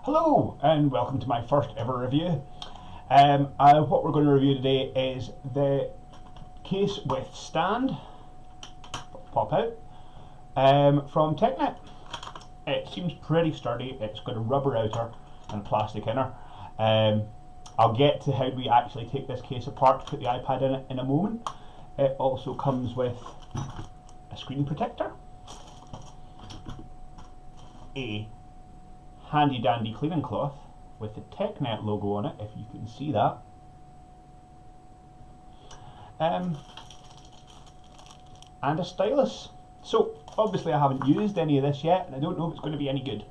Hello and welcome to my first ever review. What we're going to review today is the case with stand, pop out, from Technet. It seems pretty sturdy. It's got a rubber outer and a plastic inner. I'll get to how we actually take this case apart to put the iPad in it in a moment. It also comes with a screen protector, a handy dandy cleaning cloth with the Technet logo on it, if you can see that, and a stylus. So obviously I haven't used any of this yet and I don't know if it's going to be any good.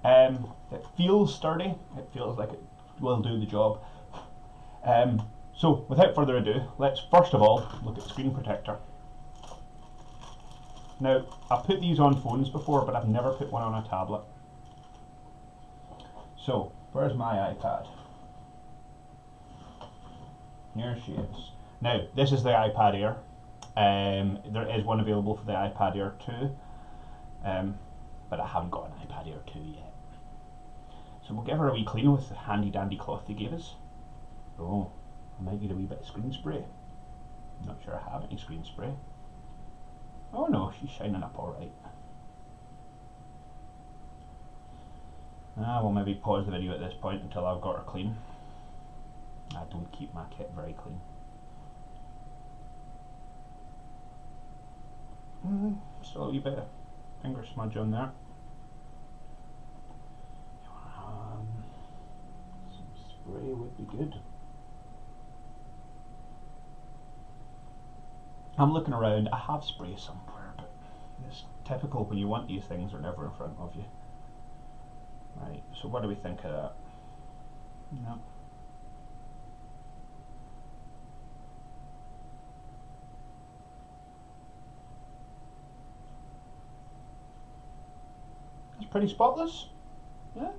It feels sturdy, it feels like it will do the job. So without further ado, let's first of all look at the screen protector. Now, I've put these on phones before, but I've never put one on a tablet. So, where's my iPad? Here she is. Now, this is the iPad Air. There is one available for the iPad Air 2, but I haven't got an iPad Air 2 yet. So we'll give her a wee clean with the handy dandy cloth they gave us. Oh, I might need a wee bit of screen spray. I'm not sure I have any screen spray. Oh no, she's shining up alright. We'll maybe pause the video at this point until I've got her clean. I don't keep my kit very clean. Still a wee bit of finger smudge on there. Some spray would be good. I'm looking around, I have spray somewhere, but it's typical when you want these things, they're never in front of you. Right, so what do we think of that? No. It's pretty spotless. Yeah?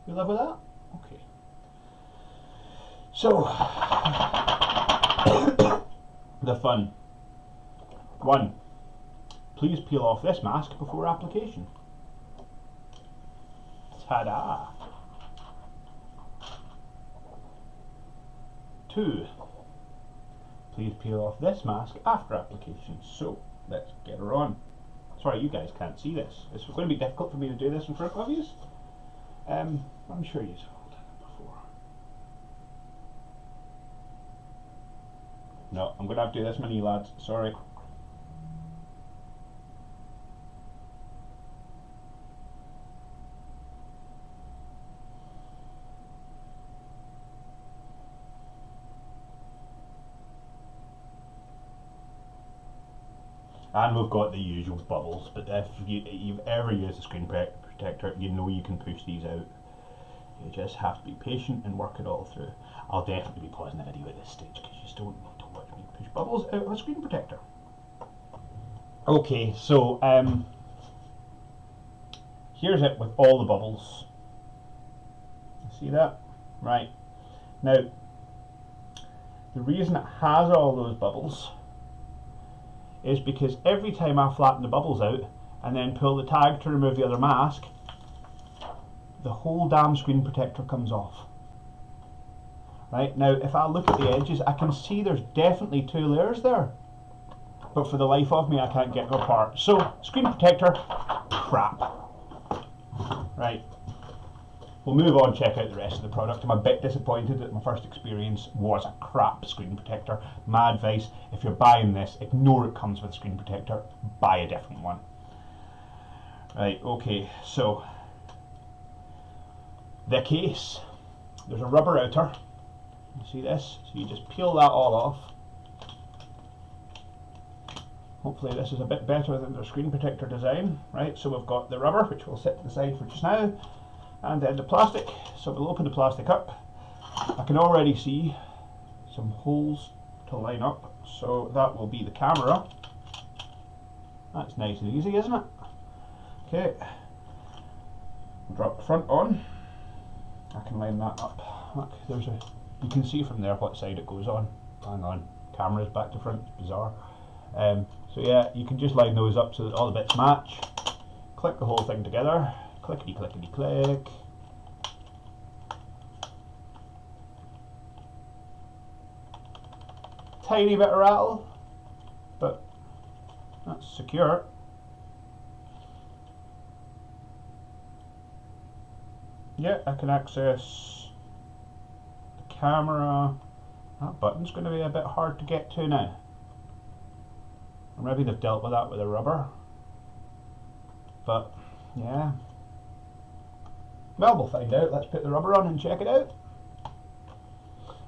You live with that? Okay. So, the fun. 1. Please peel off this mask before application. Ta-da! 2. Please peel off this mask after application. So, let's get her on. Sorry, you guys can't see this. It's going to be difficult for me to do this in front of you. I'm sure you've all done it before. No, I'm going to have to do this many, lads. Sorry. And we've got the usual bubbles, but if you've ever used a screen protector, you know you can push these out. You just have to be patient and work it all through. I'll definitely be pausing the video at this stage because you just don't need to watch me push bubbles out of a screen protector. Okay, so here's it with all the bubbles. See that? Right. Now, the reason it has all those bubbles is because every time I flatten the bubbles out and then pull the tag to remove the other mask, the whole damn screen protector comes off. Right, now if I look at the edges, I can see there's definitely 2 layers there, but for the life of me I can't get them apart. So, screen protector, crap. Right, we'll move on, check out the rest of the product. I'm a bit disappointed that my first experience was a crap screen protector. My advice, if you're buying this, ignore it comes with a screen protector, buy a different one. Right, okay, so the case, there's a rubber outer. You see this? So you just peel that all off. Hopefully this is a bit better than their screen protector design. Right, so we've got the rubber, which we'll set to the side for just now, and then the plastic. So we'll open the plastic up. I can already see some holes to line up, so that will be the camera. That's nice and easy, isn't it? Okay, drop the front on. I can line that up. Look, you can see from there what side it goes on. Hang on, camera's back to front, bizarre. So yeah, you can just line those up so that all the bits match. Click the whole thing together, Clickety clickety click. Tiny bit of rattle, but that's secure. Yeah, I can access the camera. That button's going to be a bit hard to get to now. Or maybe they've dealt with that with the rubber. But, yeah. Well, we'll find out. Let's put the rubber on and check it out.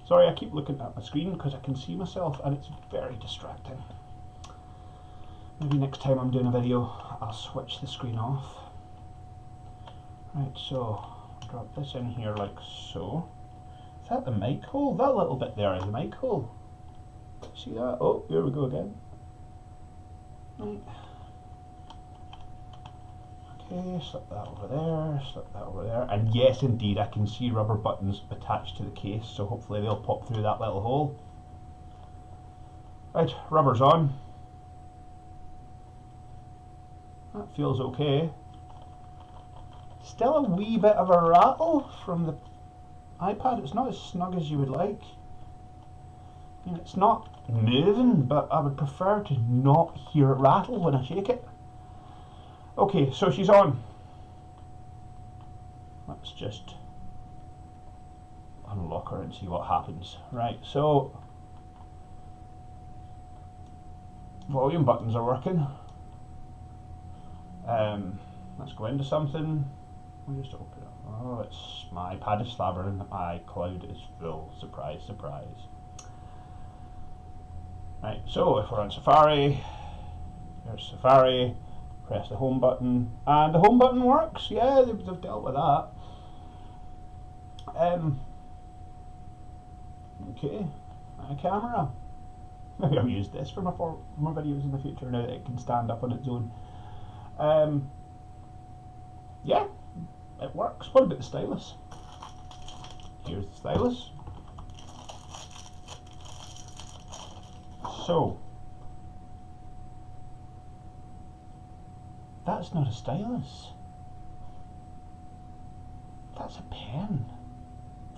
Sorry, I keep looking at my screen because I can see myself and it's very distracting. Maybe next time I'm doing a video, I'll switch the screen off. Right, so drop this in here like so. Is that the mic hole? That little bit there is the mic hole. See that? Oh, here we go again. Right. Okay, slip that over there, slip that over there. And yes, indeed, I can see rubber buttons attached to the case, so hopefully they'll pop through that little hole. Right, rubber's on. That feels okay. Still a wee bit of a rattle from the iPad. It's not as snug as you would like. I mean, it's not moving, but I would prefer to not hear it rattle when I shake it. Okay, so she's on. Let's just unlock her and see what happens. Right, so volume buttons are working. Let's go into something. We'll just open it. Oh, it's my iPad is slabbering. My cloud is full. Surprise, surprise. Right, so if we're on Safari, there's Safari. Press the home button, and the home button works. Yeah, they've dealt with that. Okay, my camera. Maybe I'll use this for my videos in the future now that it can stand up on its own. Yeah, it works. What about the stylus? Here's the stylus. So, that's not a stylus. That's a pen.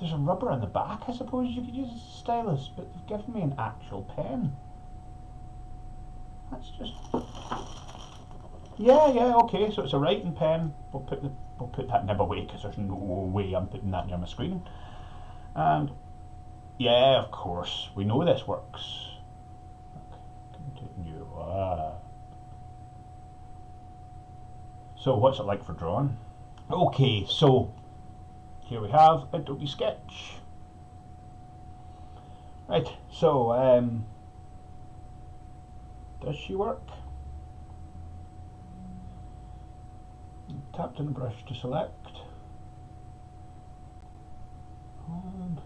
There's a rubber on the back. I suppose you could use as a stylus, but they've given me an actual pen. That's just... Yeah, okay, so it's a writing pen. We'll put that nib away because there's no way I'm putting that near my screen. And yeah, of course, we know this works. Continue. So what's it like for drawing? Okay, so here we have Adobe Sketch. Right, so does she work? Tapped on the brush to select. And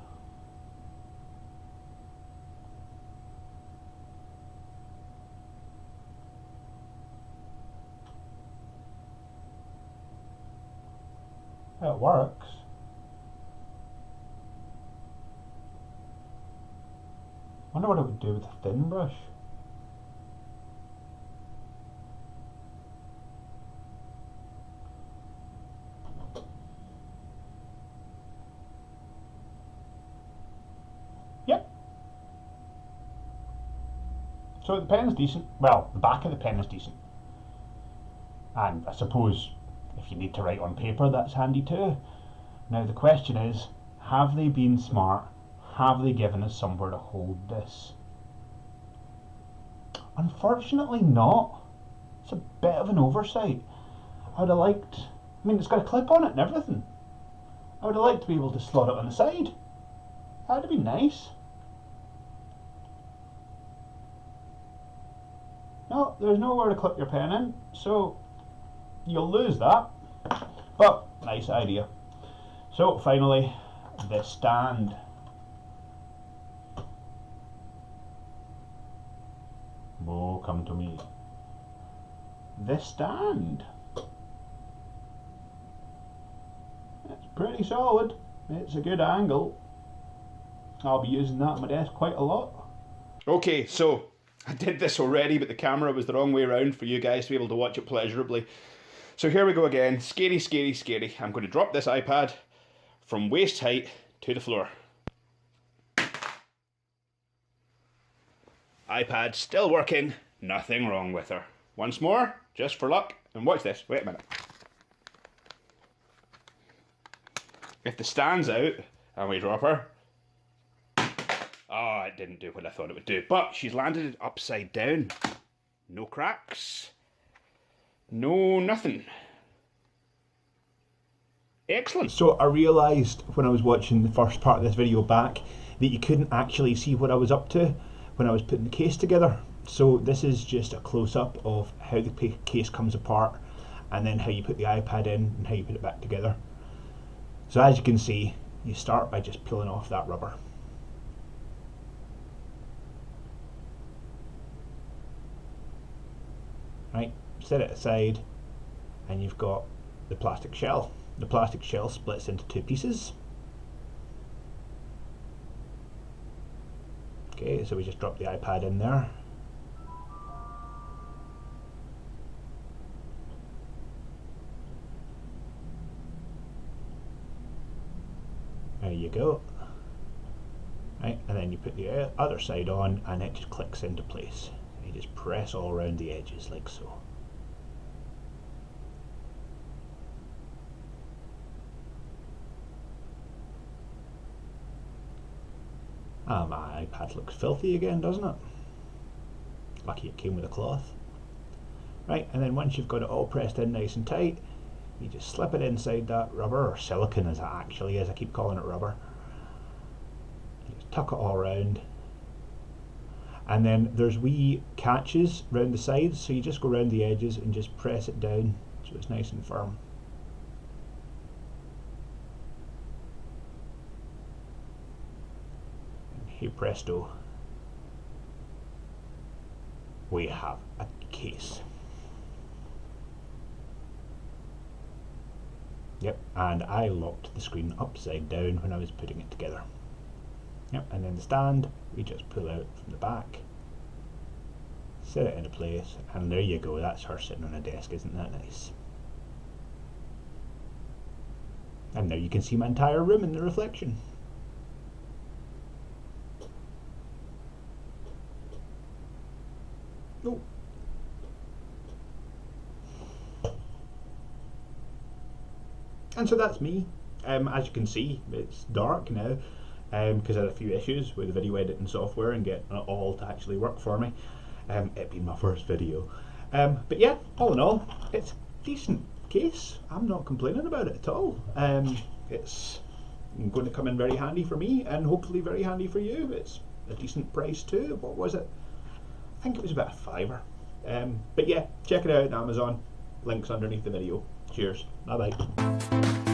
it works. I wonder what it would do with a thin brush. Yep. So the pen's decent. Well, the back of the pen is decent. And I suppose if you need to write on paper, that's handy too. Now the question is, have they been smart? Have they given us somewhere to hold this? Unfortunately not. It's a bit of an oversight. I would have liked, I mean, it's got a clip on it and everything. I would have liked to be able to slot it on the side. That would have been nice. No, there's nowhere to clip your pen in, so you'll lose that. But nice idea. So finally, the stand. Oh, come to me. The stand. It's pretty solid. It's a good angle. I'll be using that on my desk quite a lot. Okay, so I did this already, but the camera was the wrong way around for you guys to be able to watch it pleasurably. So here we go again. Scary, scary, scary. I'm going to drop this iPad from waist height to the floor. iPad still working, nothing wrong with her. Once more, just for luck, and watch this, wait a minute. If the stand's out and we drop her, oh, it didn't do what I thought it would do, but she's landed it upside down. No cracks, no nothing. Excellent. So I realised when I was watching the first part of this video back that you couldn't actually see what I was up to when I was putting the case together. So this is just a close-up of how the case comes apart and then how you put the iPad in and how you put it back together. So as you can see, you start by just peeling off that rubber. Right, set it aside and you've got the plastic shell. The plastic shell splits into two pieces. Okay, so we just drop the iPad in there. There you go. Right, and then you put the other side on and it just clicks into place. You just press all around the edges like so. My iPad looks filthy again, doesn't it? Lucky it came with a cloth. Right, and then once you've got it all pressed in nice and tight, you just slip it inside that rubber, or silicone as it actually is, I keep calling it rubber. You just tuck it all around. And then there's wee catches round the sides, so you just go round the edges and just press it down so it's nice and firm. Hey presto, we have a case. Yep, and I locked the screen upside down when I was putting it together. Yep, and then the stand, we just pull out from the back, set it into place, and there you go, that's her sitting on a desk, isn't that nice? And now you can see my entire room in the reflection. Oh. And so that's me. As you can see, it's dark now because I had a few issues with the video editing software and getting it all to actually work for me. It being my first video. But yeah, all in all, it's a decent case. I'm not complaining about it at all. It's going to come in very handy for me and hopefully very handy for you. It's a decent price too. What was it? I think it was about £5. But yeah, check it out on Amazon. Links underneath the video. Cheers. Bye bye.